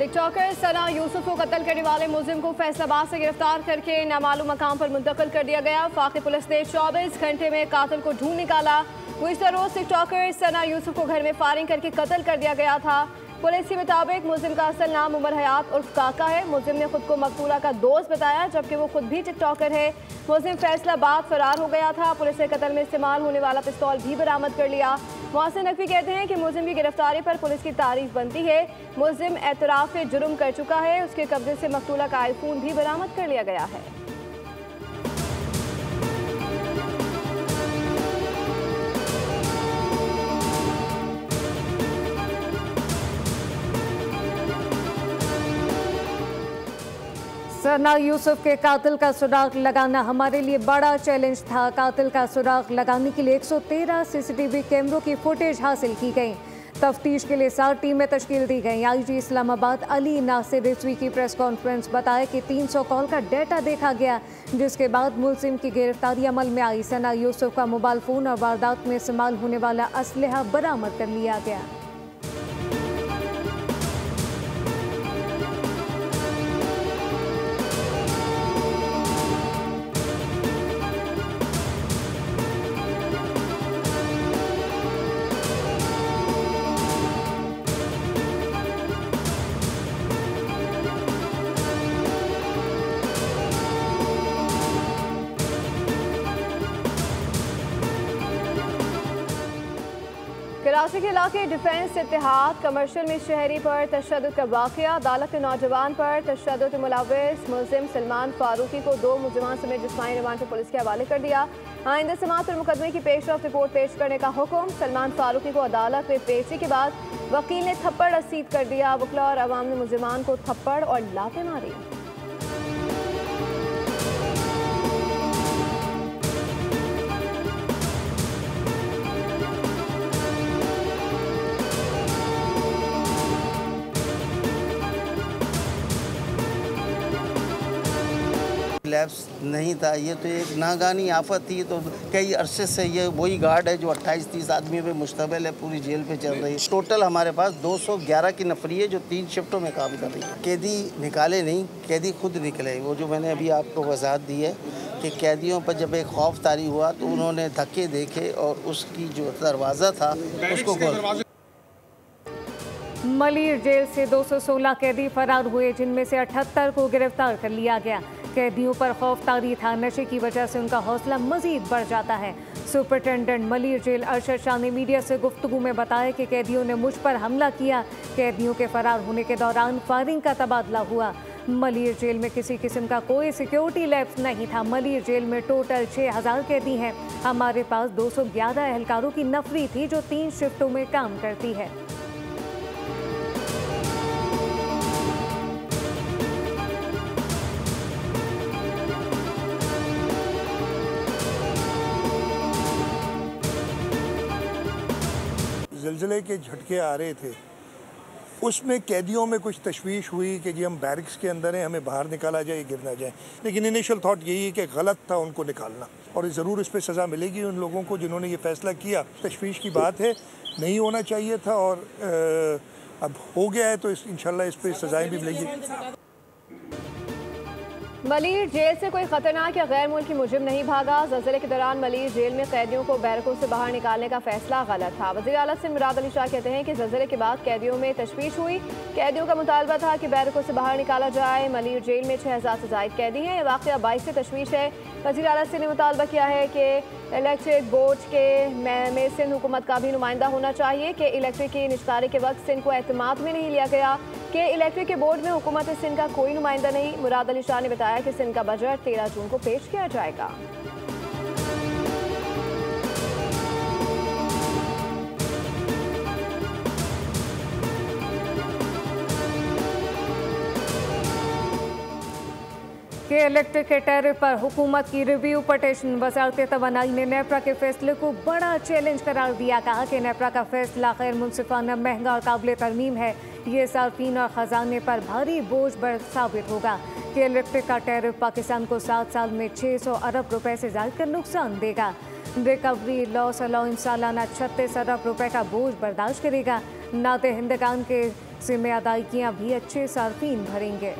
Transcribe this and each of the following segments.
TikToker सना यूसुफ को कत्ल करने वाले मुलजिम को फैसलाबाद से गिरफ्तार करके नामालूम मकाम पर मुंतकिल कर दिया गया। फाकी पुलिस ने 24 घंटे में कातिल को ढूंढ निकाला। गुज़िश्ता रोज टिकटॉकर सना यूसुफ को घर में फायरिंग करके कत्ल कर दिया गया था। पुलिस के मुताबिक मुलजिम का असल नाम उमर हयात उर्फ काका है। मुलजिम ने खुद को मकतूला का दोस्त बताया, जबकि वो खुद भी टिकटॉकर है। मुलजिम फैसलाबाद फरार हो गया था। पुलिस ने कत्ल में इस्तेमाल होने वाला पिस्तौल भी बरामद कर लिया। मोहसिन नकवी कहते हैं कि मुलजिम की गिरफ्तारी पर पुलिस की तारीफ बनती है। मुलजिम एतराफ़ जुर्म कर चुका है। उसके कब्जे से मकतूला का आईफोन भी बरामद कर लिया गया है। सना यूसुफ के कातिल का सुराग लगाना हमारे लिए बड़ा चैलेंज था। कातिल का सुराग लगाने के लिए 113 सीसीटीवी कैमरों की फुटेज हासिल की गई। तफ्तीश के लिए 7 टीमें तश्कील दी गई। आईजी इस्लामाबाद अली नासिर रिजवी की प्रेस कॉन्फ्रेंस बताया कि 300 कॉल का डेटा देखा गया, जिसके बाद मुलजिम की गिरफ्तारी अमल में आई। सना यूसुफ का मोबाइल फ़ोन और वारदात में इस्तेमाल होने वाला असलहा बरामद कर लिया गया। कराची के इलाके डिफेंस इत्तेहाद कमर्शियल में शहरी पर तशद्दुद का वाक़या। अदालत ने नौजवान पर तशद्दुद मुलव्विस मुलजिम सलमान फारूकी को 2 मुलजिमान समेत जिस्मानी रिमांड पर पुलिस के हवाले कर दिया। आइंदा समाअत पर मुकदमे की पेशरफ रिपोर्ट पेश करने का हुक्म। सलमान फारूकी को अदालत में पेशी के बाद वकील ने थप्पड़ रसीद कर दिया। वकला और अवाम ने मुलजिमान को थप्पड़ और लातें मारी। लैब्स नहीं था, ये तो एक नागानी आफत थी। तो कई अरसे से ये वही गार्ड है जो 28-30 आदमी पे मुश्तमिल है, पूरी जेल पे चल रही है। टोटल हमारे पास 211 की नफरी है जो 3 शिफ्टों में काम कर रही है। कैदी निकाले नहीं, कैदी खुद निकले। वो जो मैंने अभी आपको वजाहत दी है कि कैदियों पर जब एक खौफ तारी हुआ तो उन्होंने धक्के देखे और उसकी जो दरवाज़ा था उसको खोल। मलिर जेल से 216 कैदी फरार हुए, जिनमें से 78 को गिरफ्तार कर लिया गया। कैदियों पर खौफ तारी था, नशे की वजह से उनका हौसला मजीद बढ़ जाता है। सुपरिटेंडेंट मलिर जेल अरशद शाह ने मीडिया से गुफ्तगू में बताया कि कैदियों ने मुझ पर हमला किया। कैदियों के फरार होने के दौरान फायरिंग का तबादला हुआ। मलिर जेल में किसी किस्म का कोई सिक्योरिटी लैब्स नहीं था। मलिर जेल में टोटल 6000 कैदी हैं। हमारे पास 211 एहलकारों की नफरी थी जो 3 शिफ्टों में काम करती है। ज़िलज़िले के झटके आ रहे थे, उसमें कैदियों में कुछ तशवीश हुई कि जी हम बैरिक्स के अंदर हैं, हमें बाहर निकाला जाए, गिर ना जाए। लेकिन इनिशियल थॉट यही है कि गलत था उनको निकालना, और ज़रूर इस पर सज़ा मिलेगी उन लोगों को जिन्होंने ये फ़ैसला किया। तशवीश की बात है, नहीं होना चाहिए था और अब हो गया है, तो इंशाल्लाह इस पर सज़ाएँ भी मिलेगी। मलिर जेल से कोई खतरनाक या गैर मुल्की मुजरिम नहीं भागा। ज़लज़ले के दौरान मलिर जेल में कैदियों को बैरकों से बाहर निकालने का फैसला गलत था। वज़ीर आला सिंध मुराद अली शाह कहते हैं कि ज़लज़ले के बाद कैदियों में तशवीश हुई। कैदियों का मुतालबा था कि बैरकों से बाहर निकाला जाए। मलिर जेल में 6000 से ज़ायद कैदी हैं। यह वाक़या 22 से तशवीश है। वज़ीर आला सिंध ने मुतालबा किया है कि इलेक्ट्रिक बोर्ड के में सिंध हुकूमत का भी नुमाइंदा होना चाहिए कि इलेक्ट्रिक की निस्कारी के वक्त सिंध को एतमाद में नहीं लिया गया कि इलेक्ट्रिक के बोर्ड में हुकूमत सिंध का कोई नुमाइंदा नहीं। मुराद अली शाह ने बताया कि सिंध का बजट 13 जून को पेश किया जाएगा। कि इलेक्ट्रिक के टैरिफ पर हुकूमत की रिव्यू पटिशन। वज़ारत तवानाई ने नेपरा के फैसले को बड़ा चैलेंज करार दिया। कहा कि नेपरा का फैसला गैर मुनसिफाना, महंगा और काबिल तरमीम है। ये सार्फिन और ख़जाने पर भारी बोझ साबित होगा कि इलेक्ट्रिक का टैरिफ पाकिस्तान को 7 साल में 600 अरब रुपए से ज़ायद का नुकसान देगा। रिकवरी लॉस अलाउंस सालाना 36 अरब रुपए का बोझ बर्दाश्त करेगा। नाते हिंदगान के सिम अदायगियाँ भी अच्छे सार्फिन भरेंगे।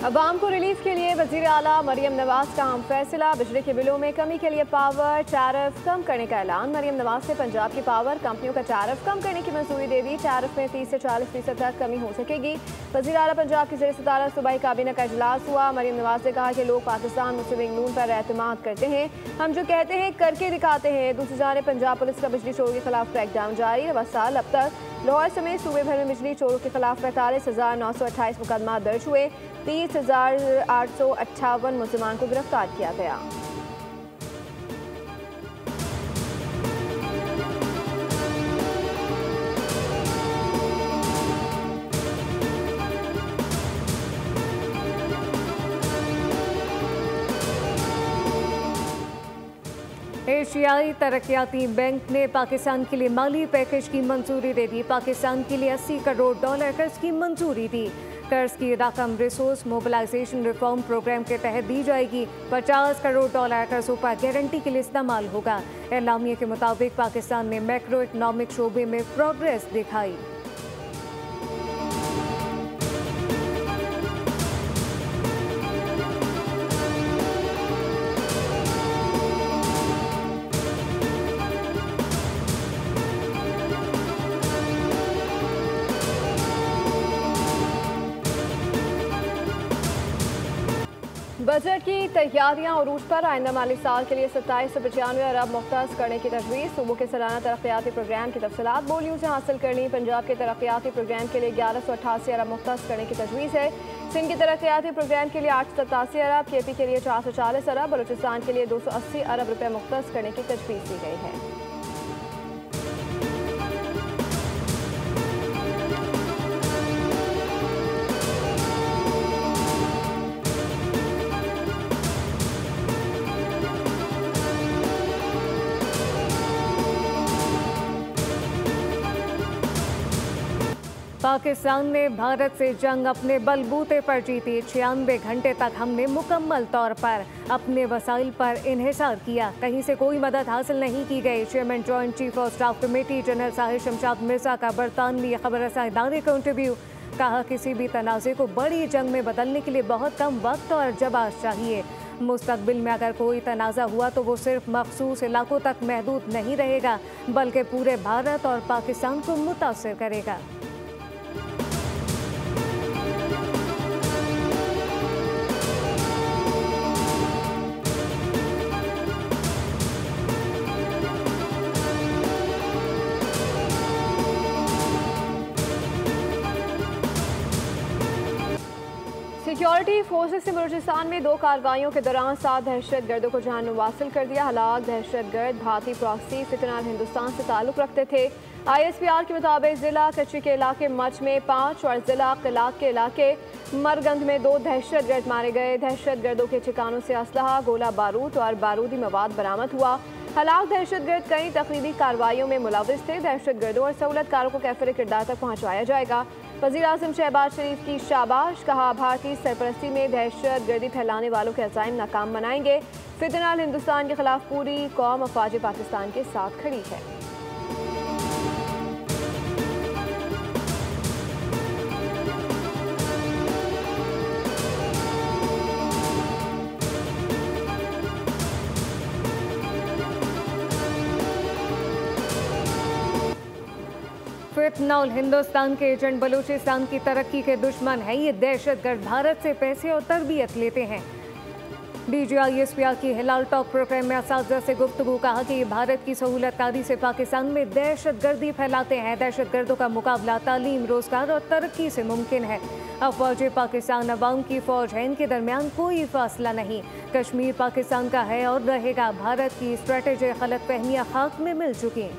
अवाम को रिलीफ के लिए वज़ीर आला मरियम नवाज का अहम फैसला। बिजली के बिलों में कमी के लिए पावर टैरिफ कम करने का ऐलान। मरियम नवाज ने पंजाब की पावर कंपनियों का टैरिफ कम करने की मंजूरी दे दी। टैरिफ में 30 से 40% तक कमी हो सकेगी। वज़ीर आला पंजाब की ज़ेर सदारत सूबाई काबीना का इजलास हुआ। मरियम नवाज ने कहा कि लोग पाकिस्तान मुस्लिम लीग नून पर एतमाद करते हैं, हम जो कहते हैं करके दिखाते हैं। दूसरी जानिब पंजाब पुलिस का बिजली चोरों के खिलाफ क्रैकडाउन जारी। रवा साल अब तक लाहौर समेत सूबे भर में बिजली चोरों के खिलाफ 45,928 मुकदमा दर्ज हुए। 30,858 मुलजिमान को गिरफ्तार किया गया। एशियाई तरक्याती बैंक ने पाकिस्तान के लिए माली पैकेज की मंजूरी दे दी। पाकिस्तान के लिए $80 करोड़ कर्ज की मंजूरी दी। कर्ज की रकम रिसोर्स मोबिलाइजेशन रिफॉर्म प्रोग्राम के तहत दी जाएगी। $50 करोड़ कर्जों पर गारंटी के लिए इस्तेमाल होगा। एलामिया के मुताबिक पाकिस्तान ने मैक्रो इकनॉमिक शोबे में प्रोग्रेस दिखाई। बजट की तैयारियां उरूज पर। आइंदा माली साल के लिए 2795 अरब मुख्तस करने की तजवीज़। सूबों के सालाना तरक्याती प्रोग्राम की तफसीलात बोलियों से हासिल करनी। पंजाब के तरक्याती प्रोग्राम के लिए 1188 अरब मुख्तस करने की तजवीज़ है। सिंध के तरक्याती प्रोग्राम के लिए 887 अरब, KP के लिए 440 अरब, बलूचिस्तान के लिए 280 अरब रुपये मुख्तस करने की तजवीज़ दी गई है। पाकिस्तान ने भारत से जंग अपने बलबूते पर जीती। 96 घंटे तक हमने मुकम्मल तौर पर अपने वसाइल पर इन्हिसार किया। कहीं से कोई मदद हासिल नहीं की गई। Chairman joint chief of staff committee general Sahir Shamshad Mirza का बरतानवी खबरसां इदारे का इंटरव्यू। कहा किसी भी तनाज़े को बड़ी जंग में बदलने के लिए बहुत कम वक्त और जवाब चाहिए। मुस्तकबिल में अगर कोई तनाज़ा हुआ तो वो सिर्फ मखसूस इलाकों तक महदूद नहीं रहेगा बल्कि पूरे भारत और पाकिस्तान को मुतासर करेगा। सिक्योरिटी फोर्सेस ने बलूचिस्तान में 2 कार्रवाइयों के दौरान 7 दहशत गर्दों को जान वासिल कर दिया। हलाक दहशत गर्द भारतीय प्रॉक्सी फितनाल हिंदुस्तान से ताल्लुक़ रखते थे। ISPR के मुताबिक जिला कच्ची के इलाके मच में 5 और जिला किलाक के इलाके मरगंद में 2 दहशत गर्द मारे गए। दहशत गर्दों के ठिकानों से असलहा, गोला बारूद और बारूदी मवाद बरामद हुआ। हलाक दहशत गर्द कई तकरीबी कार्रवाइयों में मुलविस थे। दहशत गर्दों और सहूलतकारों को कैफिर किरदार तक पहुँचाया जाएगा। वज़ीर आज़म शहबाज शरीफ की शाबाश। कहा भारतीय सरपरस्ती में दहशत गर्दी फैलाने वालों के अज़ाइम नाकाम बनाएंगे। फितनाल हिंदुस्तान के खिलाफ पूरी कौम अफवाज पाकिस्तान के साथ खड़ी है। फितनाल हिंदुस्तान के एजेंट बलूचिस्तान की तरक्की के दुश्मन है। ये दहशतगर्द भारत से पैसे और तरबियत लेते हैं। DGISPR की हिलाल टॉक प्रोग्राम में असातिज़ा से गुफ्तगू। कहा कि ये भारत की सहूलतकारी से पाकिस्तान में दहशतगर्दी फैलाते हैं। दहशतगर्दों का मुकाबला तालीम, रोजगार और तरक्की से मुमकिन है। अफवाज पाकिस्तान अवाम की फौज है, इनके दरमियान कोई फासला नहीं। कश्मीर पाकिस्तान का है और रहेगा। भारत की स्ट्रेटेजी गलत फहमियाँ खाक में मिल चुकी।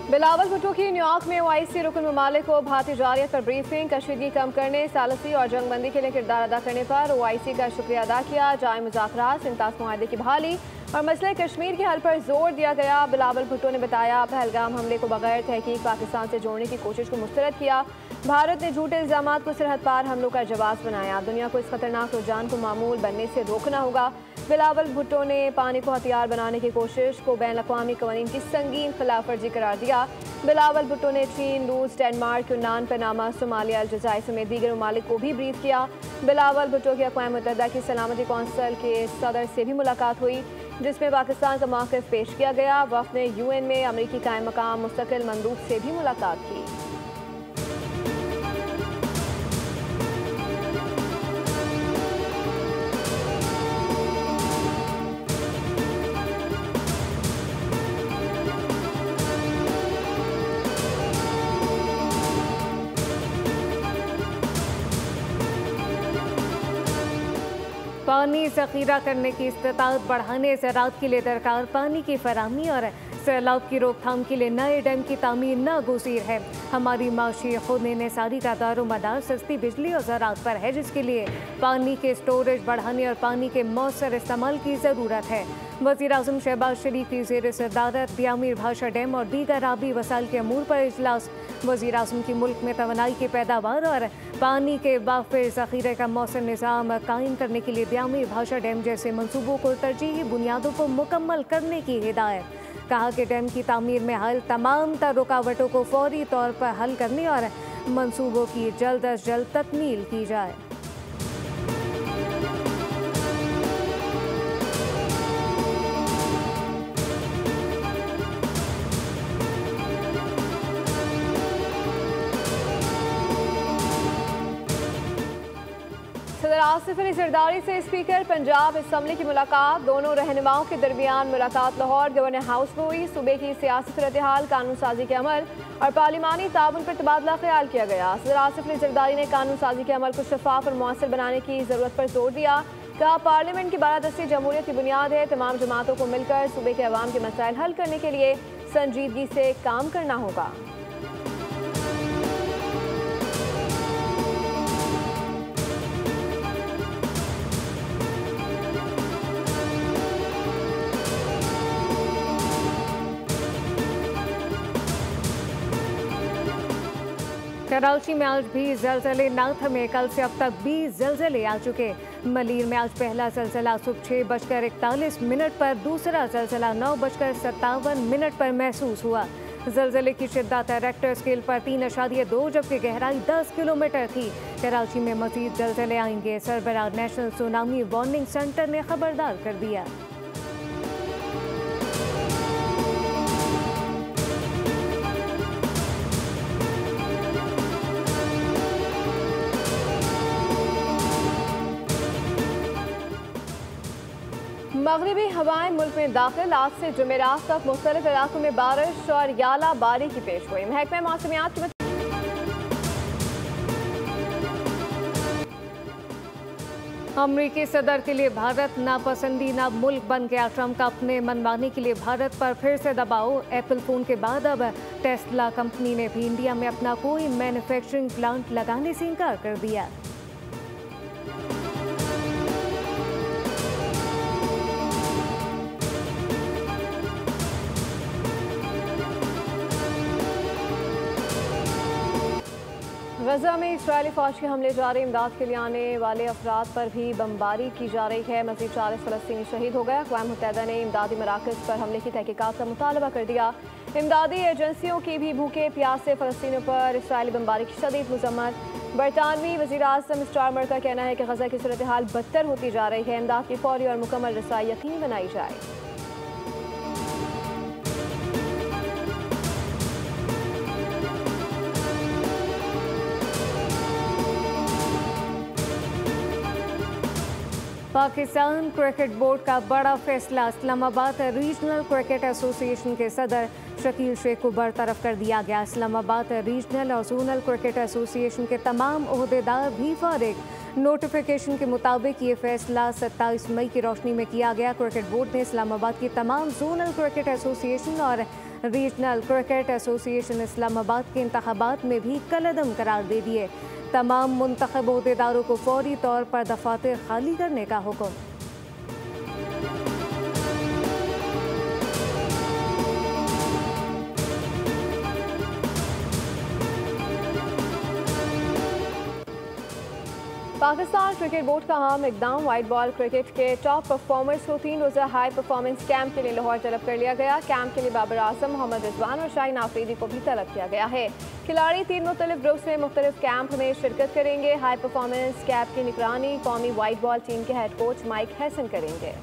बिलावल भुट्टो की न्यूयॉर्क में ओआईसी रुकन ममालिक को भारतीय जारियत पर ब्रीफिंग, कशीदगी कम करने, सालसी और जंगबंदी के लिए किरदार अदा करने पर ओआईसी का शुक्रिया अदा किया। जाए मुज़ाकरात, इंताज मुआहदे की बहाली और मसले कश्मीर के हल पर जोर दिया गया। बिलावल भुट्टो ने बताया, पहलगाम हमले को बगैर तहकीक पाकिस्तान से जोड़ने की कोशिश को मुस्तरद किया। भारत ने झूठे इल्जामात को सरहद पार हमलों का जवाब बनाया। दुनिया को इस खतरनाक रुझान को मामूल बनने से रोकना होगा। बिलावल भुट्टो ने पानी को हथियार बनाने की कोशिश को बैन अक़वामी क़वानीन की संगीन खिलाफवर्जी करार दिया। बिलावल भुट्टो ने चीन, रूस, डेनमार्क, यूनान, पनामा, सोमालिया, अलजायर समेत दीगर ममालिक को भी ब्रीफ किया। बिलावल भुट्टो की अक़वाम मुत्तहिदा की सलामती कौंसिल के सदर से भी मुलाकात हुई, जिसमें पाकिस्तान का मौक़िफ़ पेश किया गया। वफ़द ने UN में अमरीकी कायम मकाम मुस्तकिल मंदूब से भी मुलाकात की। पानी ज़ख़ीरा करने की इस्तिताअत बढ़ाने, ज़राअत के लिए दरकार पानी की फराहमी और सैलाब की रोकथाम के लिए नए डैम की तामीर नागुज़ीर है। हमारी माशी खुद इन्हिसारी का दारोमदार सस्ती बिजली और ज़राअत पर है, जिसके लिए पानी के स्टोरेज बढ़ाने और पानी के मौसर इस्तेमाल की ज़रूरत है। वज़ीर-ए-आज़म शहबाज शरीफ की ज़ेर सदारत दियामीर भाषा डैम और दीगर आबी वसाइल के अमूर पर इजलास। वज़ीर-ए-आज़म की मुल्क में तवानाई की पैदावार और पानी के वाफिर ज़ख़ीरे का मौसर निज़ाम कायम करने के लिए दियामीर भाषा डैम जैसे मनसूबों को तरजीही बुनियादों पर मुकम्मल करने की हिदायत। कहा कि डैम की तामीर में हाल तमाम तर रुकावटों को फौरी तौर पर हल करने और मनसूबों की जल्द अज जल्द तकमील की जाए। सदर आसिफ अली जरदारी से स्पीकर पंजाब असम्बली की मुलाकात। दोनों रहनुमाओं के दरमियान मुलाकात लाहौर गवर्नर हाउस में हुई। सूबे की सियासी सूरत-ए-हाल, कानून साजी के अमल और पार्लिमानी ताउन पर तबादला ख्याल किया गया। सदर आसिफ अली जरदारी ने कानून साजी के अमल को शफाफ और मौसर बनाने की ज़रूरत पर जोर दिया। कहा, पार्लियामेंट की बालादस्ती जमहूरियत की बुनियाद है। तमाम जमातों को मिलकर सूबे के अवाम के मसाइल हल करने के लिए संजीदगी से काम करना होगा। कराची में आज भी ज़लज़ले न थमे। कल से अब तक 20 ज़लज़ले आ चुके। मलीर में आज पहला ज़लज़ला सुबह 6:41 पर, दूसरा ज़लज़ला 9:57 पर महसूस हुआ। ज़लज़ले की शिद्दत रेक्टर स्केल पर 3.2 जबकि गहराई 10 किलोमीटर थी। कराची में मज़ीद ज़लज़ले आएंगे। सरबराह नेशनल सुनामी वार्निंग सेंटर ने खबरदार कर दिया। मगरबी हवाएं मुल्क में दाखिल। आज से जुमेरात तक मुख्तलिफ इलाकों में बारिश और याला बारी की पेश हुई। महकमा मौसमियात की अमरीकी सदर के लिए भारत नापसंदीदा मुल्क बन गया। ट्रंप का अपने मनमानी के लिए भारत पर फिर से दबाव। एप्पल फोन के बाद अब टेस्ला कंपनी ने भी इंडिया में अपना कोई मैन्युफैक्चरिंग प्लांट लगाने से इनकार कर दिया। गजा में इस्राएली फौज के हमले जारी। इमदाद के लिए आने वाले अफराद पर भी बमबारी की जा रही है। मज़ीद 40 फ़लस्तीनी शहीद हो गए। अक़वाम मुत्तहिदा ने इमदादी मराकज़ पर हमले की तहकीकात का मुतालबा कर दिया। इमदादी एजेंसियों की भी भूखे प्यासे फ़लस्तीनियों पर इस्राएली बमबारी की शदीद मज़म्मत। बरतानवी वज़ीर-ए-आज़म स्टारमर का कहना है कि गजा की सूरत हाल बदतर होती जा रही है। इमदाद की फौरी और मुकम्मल रसाई यकीनी बनाई जाए। पाकिस्तान क्रिकेट बोर्ड का बड़ा फैसला। इस्लामाबाद रीजनल क्रिकेट एसोसिएशन के सदर शकील शेख को बरतरफ कर दिया गया। इस्लामाबाद रीजनल और जोनल क्रिकेट एसोसिएशन के तमाम ओहदेदार भी फारिग। नोटिफिकेशन के मुताबिक ये फैसला 27 मई की रोशनी में किया गया। क्रिकेट बोर्ड ने इस्लामाबाद की तमाम जोनल क्रिकेट एसोसिएशन और रीजनल क्रिकेट एसोसिएशन इस्लामाबाद के इंतखाबात में भी कलअदम करार दे दिए। तमाम मुंतखब ओहदेदारों को फौरी तौर पर दफातर खाली करने का हुक्म। पाकिस्तान क्रिकेट बोर्ड का अहम इकदाम, वाइट बॉल क्रिकेट के टॉप परफॉर्मर्स को 3 रोज़ा हाई परफॉर्मेंस कैंप के लिए लाहौर तलब कर लिया गया। कैंप के लिए बाबर आजम, मोहम्मद रिजवान और शाहीन आफरीदी को भी तलब किया गया है। खिलाड़ी 3 मुख्तलिफ ग्रुप्स में मुख्तलिफ कैंप में शिरकत करेंगे। हाई परफॉर्मेंस कैंप की निगरानी कौमी वाइट बॉल टीम के हेड कोच माइक हैसन करेंगे।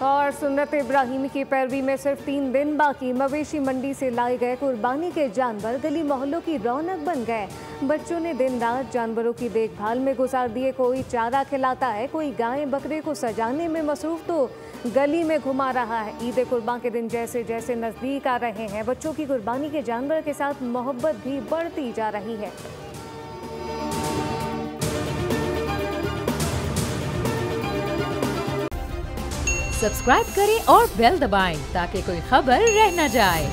और सुन्नत इब्राहिमी की पैरवी में सिर्फ 3 दिन बाकी, मवेशी मंडी से लाए गए कुर्बानी के जानवर गली मोहल्लों की रौनक बन गए। बच्चों ने दिन रात जानवरों की देखभाल में गुजार दिए। कोई चारा खिलाता है, कोई गाय बकरे को सजाने में मसरूफ तो गली में घुमा रहा है। ईद कुर्बान के दिन जैसे जैसे नज़दीक आ रहे हैं, बच्चों की कुर्बानी के जानवर के साथ मोहब्बत भी बढ़ती जा रही है। सब्सक्राइब करें और बेल दबाएं ताकि कोई खबर रह न जाए।